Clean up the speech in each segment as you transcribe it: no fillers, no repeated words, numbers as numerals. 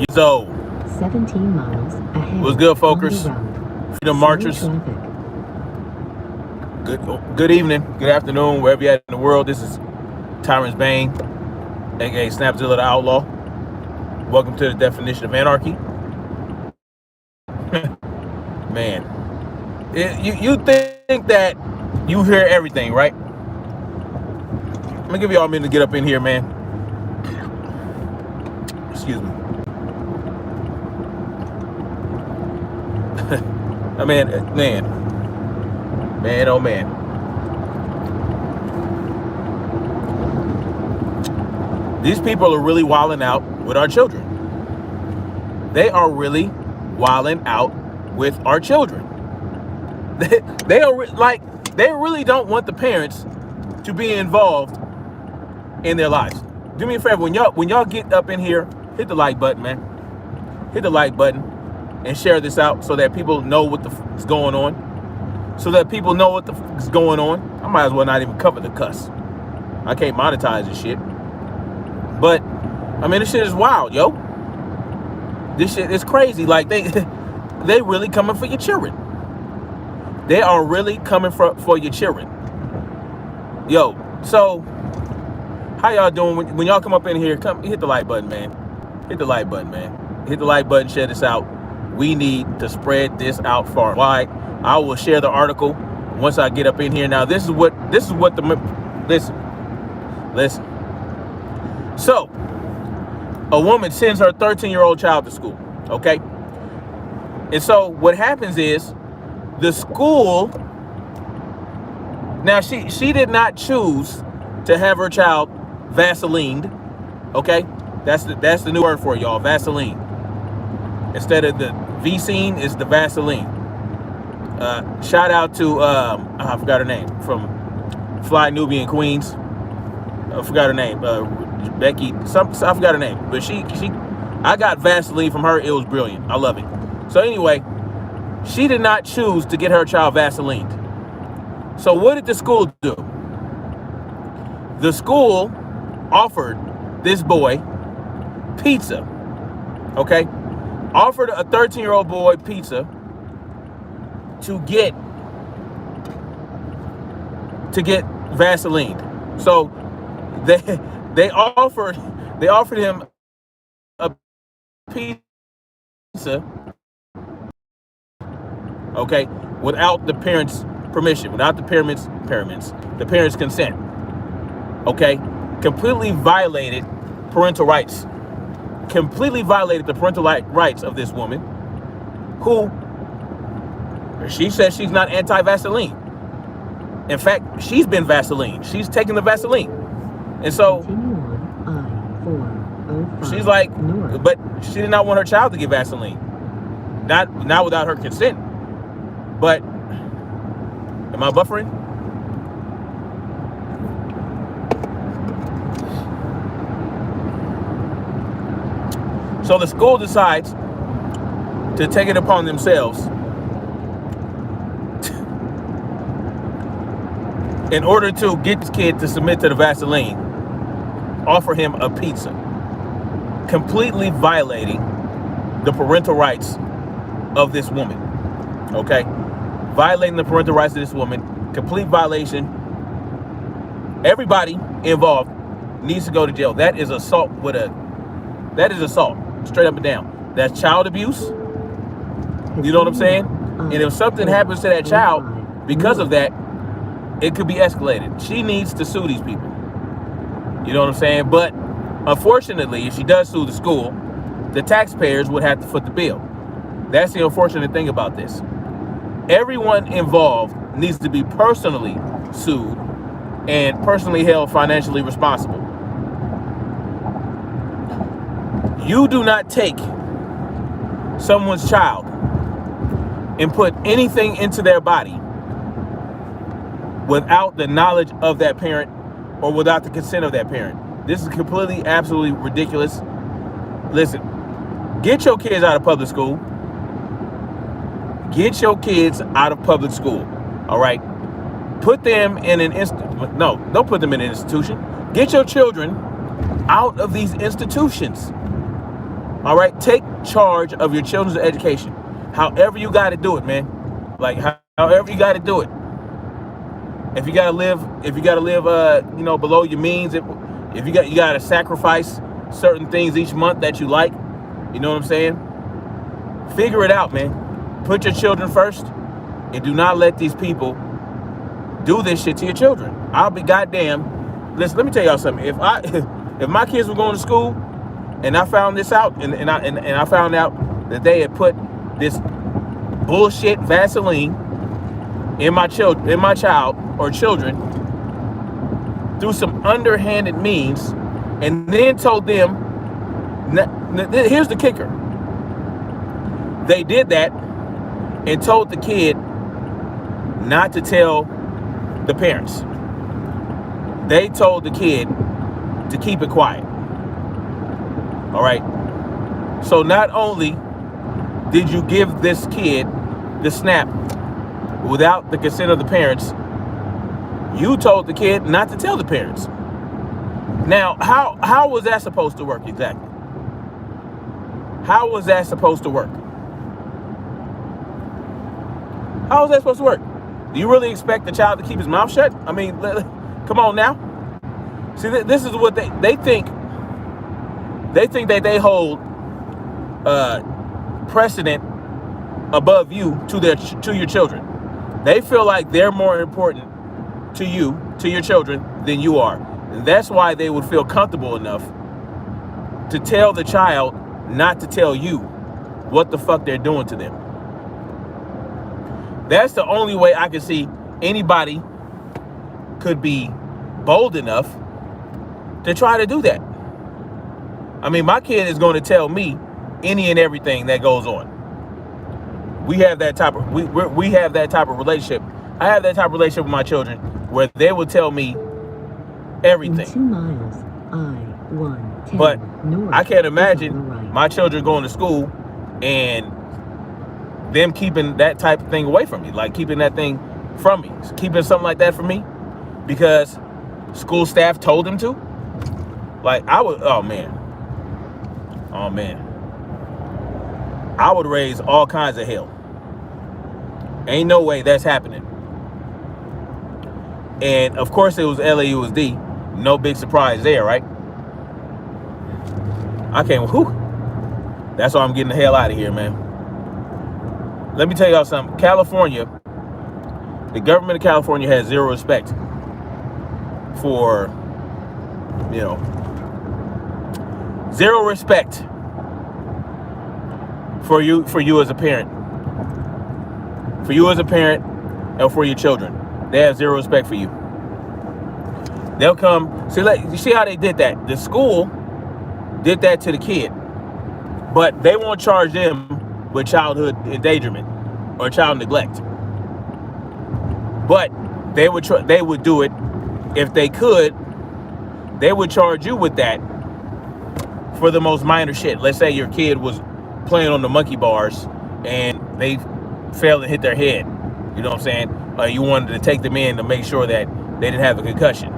So, 17 miles ahead. what's good, folkers? Freedom marchers. Good evening, good afternoon, wherever you're at in the world. This is Tyrant's Bane, aka Snapzilla the Outlaw. Welcome to the definition of anarchy. Man, you think that you hear everything, right? I'm gonna give y'all a minute to get up in here, man. Excuse me. I mean, man, oh man. These people are really wilding out with our children. They are really wilding out with our children. They really don't want the parents to be involved in their lives. Do me a favor, when y'all get up in here, hit the like button, man. Hit the like button and share this out so that people know what the f is going on. So that people know what the f is going on. I might as well not even cover the cuss. I can't monetize this shit. But I mean, this shit is wild, yo. This shit is crazy. Like they really coming for your children. They are really coming for your children. Yo, so how y'all doing? When y'all come up in here, come hit the like button, man. Hit the like button, man. Hit the like button, share this out. We need to spread this out far and wide. I will share the article once I get up in here. Now, listen. So, a woman sends her 13-year-old child to school, okay? And so what happens is the school, now she did not choose to have her child Vaselined, okay? That's the new word for it, y'all, Vaseline. Instead of the Vaseline, it's the Vaseline. Shout out to, I forgot her name, from Fly Nubian Queens. I forgot her name, Becky, I forgot her name, but I got Vaseline from her. It was brilliant. I love it. So anyway, she did not choose to get her child Vaselined. So what did the school do? The school offered this boy pizza, okay? Offered a 13-year-old boy pizza to get Vaselined. So they offered him a pizza, okay, without the parents' permission, without the parents' consent, okay, completely violated parental rights, completely violated the parental rights of this woman, who she says she's not anti-Vaseline. In fact, she's been Vaseline. She's taken the Vaseline. And so she's like, but she did not want her child to get Vaseline. Not without her consent. But, am I buffering? So the school decides to take it upon themselves in order to get this kid to submit to the Vaseline, offer him a pizza, completely violating the parental rights of this woman, okay? Violating the parental rights of this woman, complete violation. Everybody involved needs to go to jail. That is assault that is assault, straight up and down. That's child abuse. You know what I'm saying? And if something happens to that child because of that, it could be escalated. She needs to sue these people. You know what I'm saying? But unfortunately, if she does sue the school, the taxpayers would have to foot the bill. That's the unfortunate thing about this. Everyone involved needs to be personally sued and personally held financially responsible. You do not take someone's child and put anything into their body without the knowledge of that parent or without the consent of that parent. This is completely, absolutely ridiculous. Listen, get your kids out of public school. Get your kids out of public school, all right? Put them in an no, don't put them in an institution. Get your children out of these institutions. All right, take charge of your children's education. However you got to do it, man. Like however you got to do it. If you gotta live, below your means, if you gotta sacrifice certain things each month that you like, you know what I'm saying? Figure it out, man. Put your children first, and do not let these people do this shit to your children. I'll be goddamn. Listen, let me tell y'all something. If my kids were going to school, and I found this out, and I found out that they had put this bullshit Vaseline in my child or children through some underhanded means, and then told them, here's the kicker. They did that and told the kid not to tell the parents. They told the kid to keep it quiet. All right. So not only did you give this kid the snap without the consent of the parents, you told the kid not to tell the parents. Now, how was that supposed to work exactly? How was that supposed to work? How was that supposed to work? Do you really expect the child to keep his mouth shut? I mean, come on now. See, this is what they think. They think that they hold precedent above you to your children. They feel like they're more important to you, to your children, than you are. And that's why they would feel comfortable enough to tell the child not to tell you what the fuck they're doing to them. That's the only way I can see anybody could be bold enough to try to do that. I mean, my kid is going to tell me any and everything that goes on. We have that type of we have that type of relationship. I have that type of relationship with my children where they will tell me everything. In 2 miles, I-110 but north I can't imagine right. my children going to school and them keeping that type of thing away from me, like keeping that thing from me, keeping something like that from me because school staff told them to. Like I would, oh man, I would raise all kinds of hell. Ain't no way that's happening. And of course it was LAUSD. No big surprise there, right? I can't, that's why I'm getting the hell out of here, man. Let me tell y'all something. California, the government of California has zero respect for, zero respect for you as a parent. For you as a parent and for your children. They have zero respect for you. They'll come, you see how they did that? The school did that to the kid, but they won't charge them with childhood endangerment or child neglect. But they would do it if they could. They would charge you with that for the most minor shit. Let's say your kid was playing on the monkey bars and they fell and hit their head. You know what I'm saying? You wanted to take them in to make sure that they didn't have a concussion.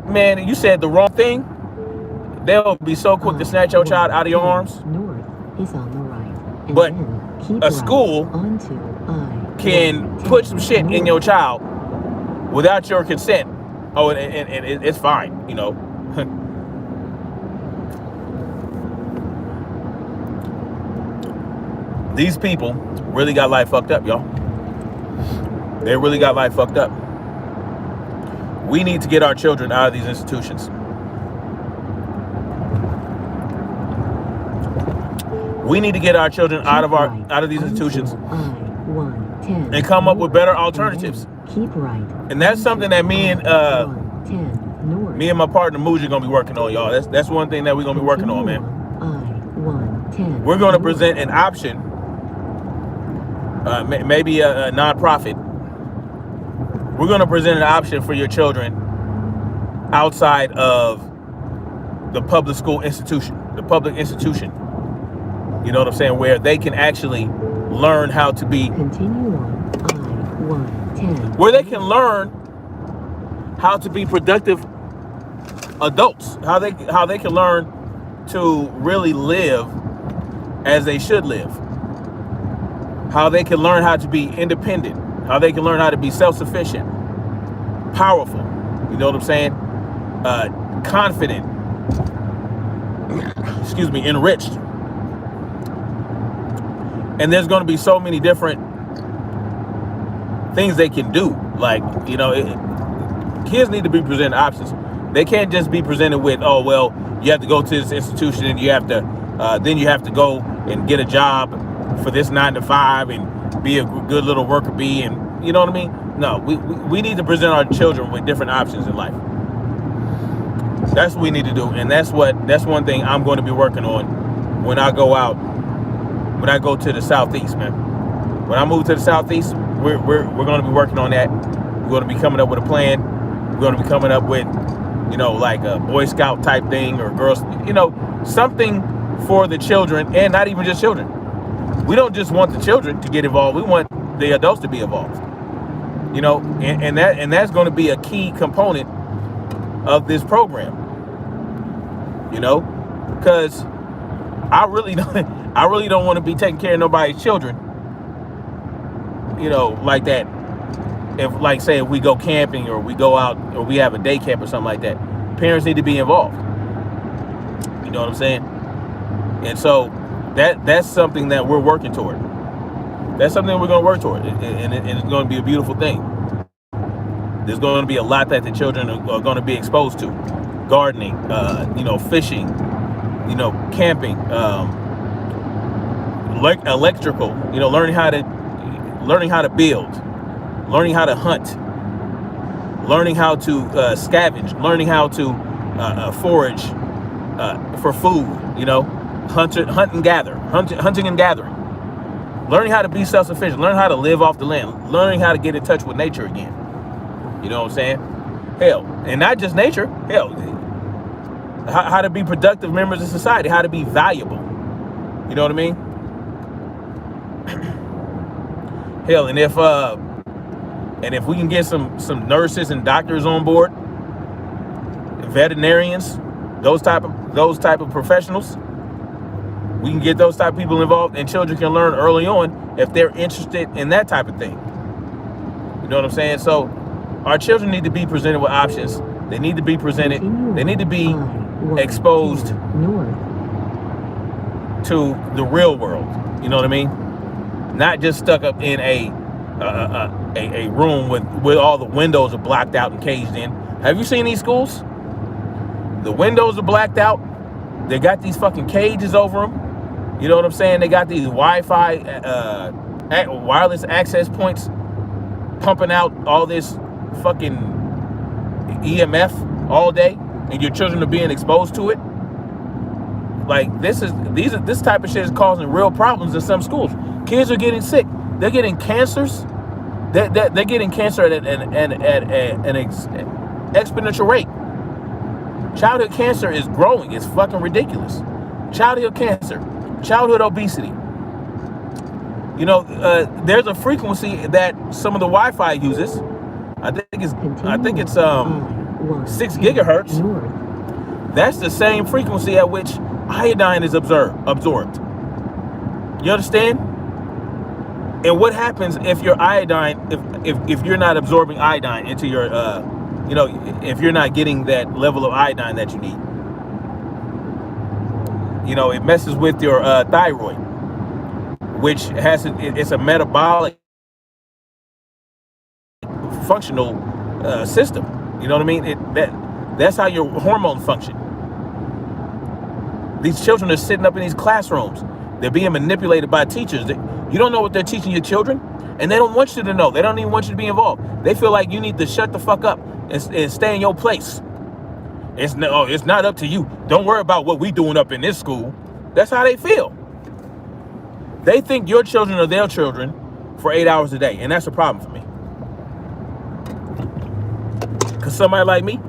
Man, you said the wrong thing. They'll be so quick to snatch your child out of your arms. North is on the right. And But keep a school can put some shit in your child without your consent. Oh, and it's fine, These people really got life fucked up, y'all. They really got life fucked up. We need to get our children out of these institutions. We need to get our children out of these institutions and come up with better alternatives. Keep right. And that's something that me and my partner Mooj are gonna be working on, y'all. That's one thing that we're gonna be working on, man. We're gonna present an option, maybe a nonprofit. We're gonna present an option for your children outside of the public school institution, the public institution. You know what I'm saying? Where they can actually learn how to be. Continue on I-110. Where they can learn how to be productive adults. How they can learn to really live as they should live. How they can learn how to be independent. How they can learn how to be self-sufficient. Powerful. You know what I'm saying? Confident. Excuse me, enriched. And there's going to be so many different things they can do. Like, you know, kids need to be presented options. They can't just be presented with, oh, well, you have to go to this institution and you have to, then you have to go and get a job for this 9 to 5 and be a good little worker bee. And you know what I mean? No, we need to present our children with different options in life. That's what we need to do. And that's one thing I'm going to be working on when I go out, when I go to the Southeast, man. When I move to the Southeast, we're going to be working on that. We're going to be coming up with a plan. We're going to be coming up with, you know, like a Boy Scout type thing or girls, you know, something for the children, and not even just children. We don't just want the children to get involved. We want the adults to be involved. You know, and that's going to be a key component of this program. You know, because I really don't want to be taking care of nobody's children. You know, like that. If, like, say, if we go camping or we go out or we have a day camp or something like that, parents need to be involved. You know what I'm saying? And so that's something that we're working toward. That's something we're going to work toward, and it's going to be a beautiful thing. There's going to be a lot that the children are going to be exposed to: gardening, you know, fishing, you know, camping, electrical. You know, learning how to build. Learning how to hunt, learning how to scavenge, learning how to forage for food, you know, hunting and gathering, learning how to be self-sufficient, learning how to live off the land, learning how to get in touch with nature again. You know what I'm saying? Hell, and not just nature, hell, how to be productive members of society, how to be valuable. You know what I mean? Hell, and if we can get some nurses and doctors on board, veterinarians, those type of professionals, we can get those type of people involved, and children can learn early on if they're interested in that type of thing. You know what I'm saying? So our children need to be presented with options. They need to be presented. They need to be exposed to the real world. You know what I mean? Not just stuck up in a room with all the windows are blocked out and caged in. Have you seen these schools? The windows are blacked out. They got these fucking cages over them. You know what I'm saying? They got these Wi-Fi, wireless access points pumping out all this fucking EMF all day, and your children are being exposed to it. Like, this type of shit is causing real problems in some schools. Kids are getting sick. They're getting cancers. They're getting cancer at an exponential rate. Childhood cancer is growing. It's fucking ridiculous. Childhood cancer, childhood obesity. You know, there's a frequency that some of the Wi-Fi uses. I think it's 6 gigahertz. That's the same frequency at which iodine is absorbed. You understand? And what happens if your iodine, if you're not absorbing iodine into your, you know, if you're not getting that level of iodine that you need? You know, it messes with your thyroid, which it's a metabolic functional system. You know what I mean? That's how your hormones function. These children are sitting up in these classrooms. They're being manipulated by teachers. You don't know what they're teaching your children, and they don't want you to know. They don't even want you to be involved. They feel like you need to shut the fuck up and stay in your place. It's not up to you. Don't worry about what we doing up in this school. That's how they feel. They think your children are their children for 8 hours a day, and that's a problem for me. Because somebody like me,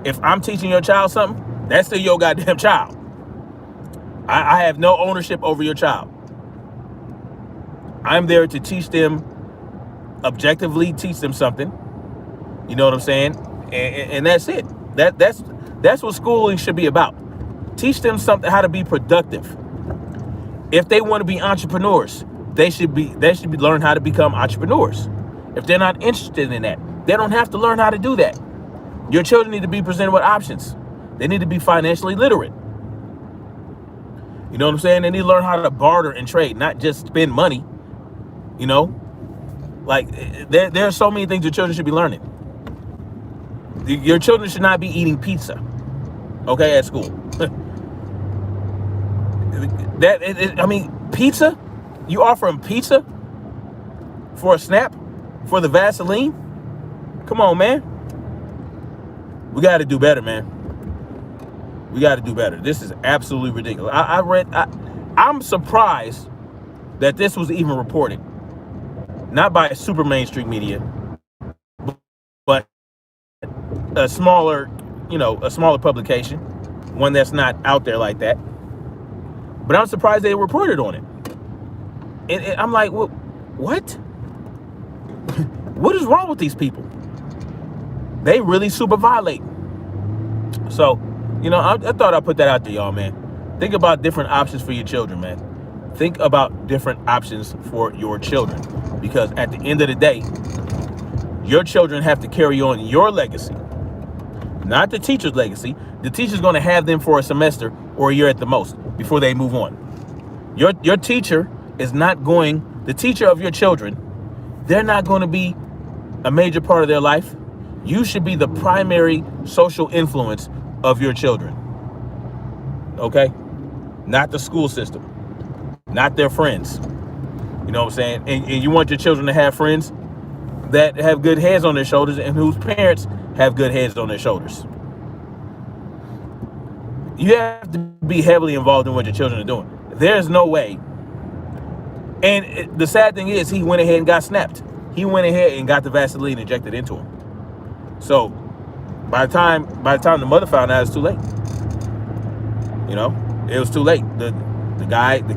if I'm teaching your child something, that's still your goddamn child. I have no ownership over your child. I'm there to teach them, objectively teach them something. You know what I'm saying? And that's it. That's what schooling should be about. Teach them something, how to be productive. If they want to be entrepreneurs, they should learn how to become entrepreneurs. If they're not interested in that, they don't have to learn how to do that. Your children need to be presented with options. They need to be financially literate. You know what I'm saying? They need to learn how to barter and trade, not just spend money. You know, like there are so many things your children should be learning. Your children should not be eating pizza, okay, at school. I mean, pizza? You offer them pizza for a snap, for the Vaseline? Come on, man. We got to do better, man. We got to do better. This is absolutely ridiculous. I'm surprised that this was even reported, not by a super mainstream media, but a smaller publication, one that's not out there like that. But I'm surprised they reported on it. And I'm like, what? What is wrong with these people? They really super violate. So, I thought I'd put that out there, y'all, man. Think about different options for your children, man. Think about different options for your children. Because at the end of the day, your children have to carry on your legacy, not the teacher's legacy. The teacher's going to have them for a semester or a year at the most before they move on. Your teacher is not going, the teacher of your children, they're not going to be a major part of their life. You should be the primary social influence of your children. Okay? Not the school system, not their friends. You know what I'm saying? And you want your children to have friends that have good heads on their shoulders and whose parents have good heads on their shoulders. You have to be heavily involved in what your children are doing. There's no way. And the sad thing is, he went ahead and got snapped. He went ahead and got the Vaseline injected into him. So by the time the mother found out, it's too late. It was too late. The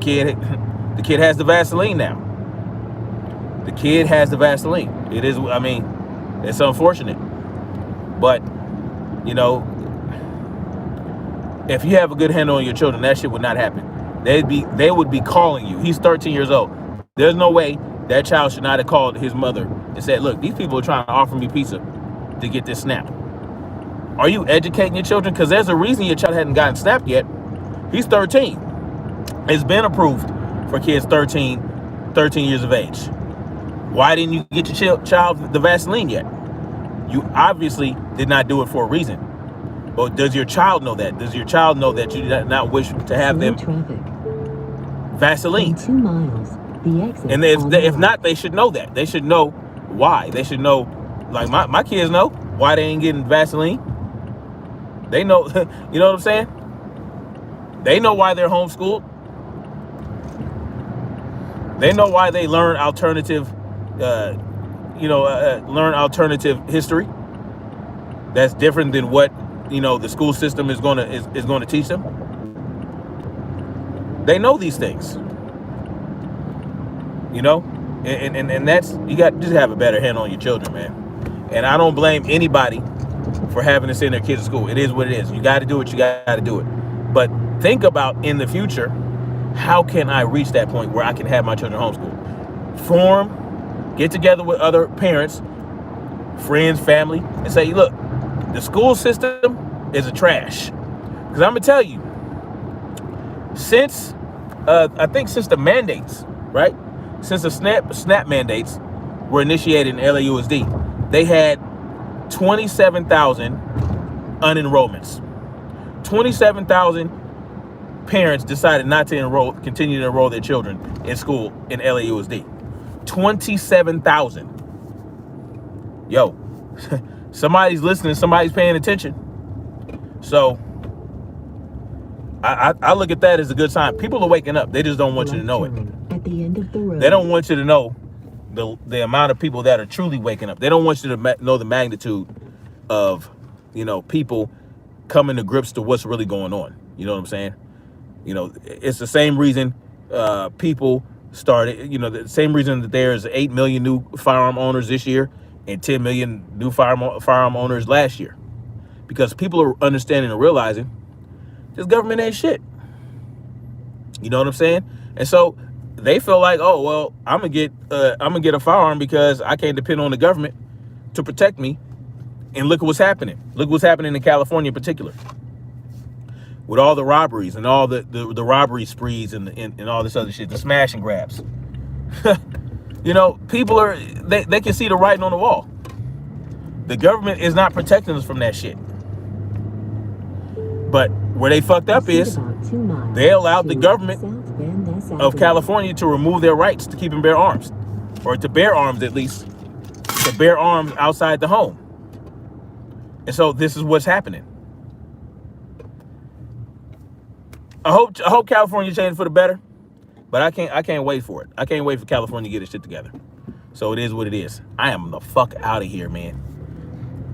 kid has the Vaseline now. The kid has the Vaseline. It is, it's unfortunate. But, if you have a good handle on your children, that shit would not happen. They would be calling you. He's 13 years old. There's no way that child should not have called his mother and said, look, these people are trying to offer me pizza to get this snap. Are you educating your children? Because there's a reason your child hadn't gotten snapped yet. He's 13. It's been approved for kids 13 years of age. Why didn't you get your child the Vaseline yet? You obviously did not do it for a reason. But does your child know that? Does your child know that you did not wish to have them Vaseline? 2 miles, the exit. And if not, they should know that. They should know why. They should know, like my kids know why they ain't getting Vaseline. They know, you know what I'm saying? They know why they're homeschooled. They know why they learn alternative, learn alternative history. That's different than what the school system is going to teach them. They know these things. And that's, you got to just have a better handle on your children, man. And I don't blame anybody for having to send their kids to school. It is what it is. You got to do it. You got to do it. But think about in the future, how can I reach that point where I can have my children homeschooled? Get together with other parents, friends, family, and say, look, the school system is a trash. Because I'm going to tell you, since the mandates, right? Since the SNAP mandates were initiated in LAUSD, they had 27,000 unenrollments. 27,000 parents decided not to continue to enroll their children in school in LAUSD. 27,000. Yo, somebody's listening, somebody's paying attention. So I look at that as a good sign. People are waking up. They just don't want you to know it. At the end of the road. They don't want you to know the amount of people that are truly waking up. They don't want you to know the magnitude of, people coming to grips to what's really going on. You know what I'm saying? It's the same reason people started, the same reason that there's 8 million new firearm owners this year and 10 million new firearm owners last year. Because people are understanding and realizing This government ain't shit. You know what I'm saying? And so they feel like, oh well, I'm gonna get a firearm because I can't depend on the government to protect me. And look at what's happening. Look what's happening in California in particular, with all the robberies and all the robbery sprees and all this other shit, the smash and grabs. You know, people they can see the writing on the wall. The government is not protecting us from that shit. But where they fucked up is they allowed the government of California to remove their rights to keep and bear arms, or to bear arms at least, to bear arms outside the home. And so this is what's happening. I hope California changes for the better, but I can't wait for it. I can't wait for California to get its shit together. So it is what it is. I am the fuck out of here, man.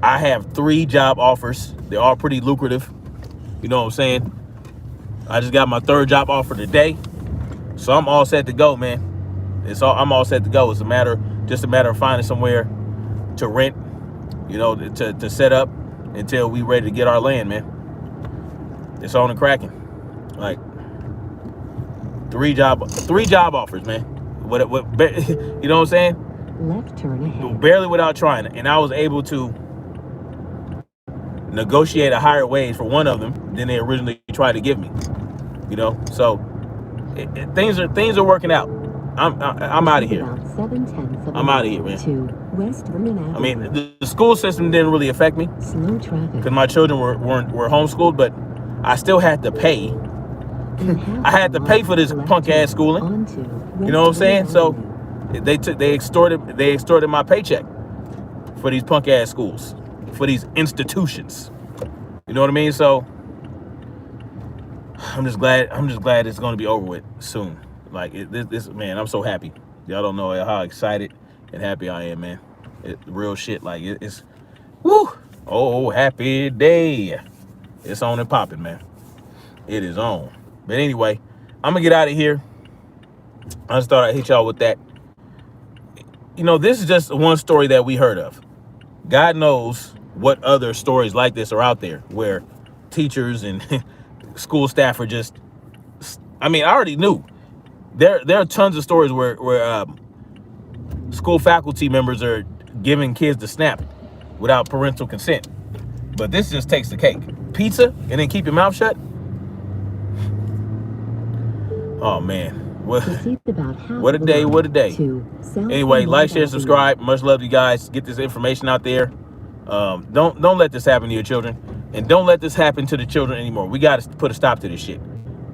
I have 3 job offers. They're all pretty lucrative. You know what I'm saying? I just got my 3rd job offer today, so I'm all set to go, man. I'm all set to go. It's just a matter of finding somewhere to rent, you know, to set up until we ready to get our land, man. It's on and cracking. Like 3 job offers, man. What you know what I'm saying? Left turn ahead. Barely without trying, and I was able to negotiate a higher wage for one of them than they originally tried to give me. You know, so things are working out. I'm out of here. I'm out of here, man. West Vernon Avenue. I mean, the school system didn't really affect me Slow traffic. because my children were homeschooled, but I still had to pay. I had to pay for this punk ass schooling. You know what I'm saying? So they extorted my paycheck for these punk ass schools, for these institutions. You know what I mean? So I'm just glad it's going to be over with soon. Like this, man, I'm so happy. Y'all don't know how excited and happy I am, man. Real shit. Like it's, woo. Oh, happy day. It's on and popping, man. It is on. But anyway, I'm gonna get out of here. I just thought I'd hit y'all with that. You know, this is just one story that we heard of. God knows what other stories like this are out there where teachers and school staff are just, I mean, I already knew. There are tons of stories where school faculty members are giving kids the snap without parental consent. But this just takes the cake. Pizza and then keep your mouth shut? Oh, man. What a day, what a day. Anyway, like, share, subscribe. Much love to you guys. Get this information out there. Don't let this happen to your children. And don't let this happen to the children anymore. We got to put a stop to this shit.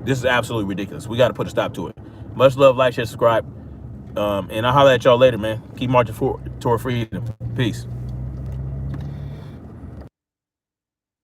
This is absolutely ridiculous. We got to put a stop to it. Much love, like, share, subscribe. And I'll holler at y'all later, man. Keep marching forward toward freedom. Peace.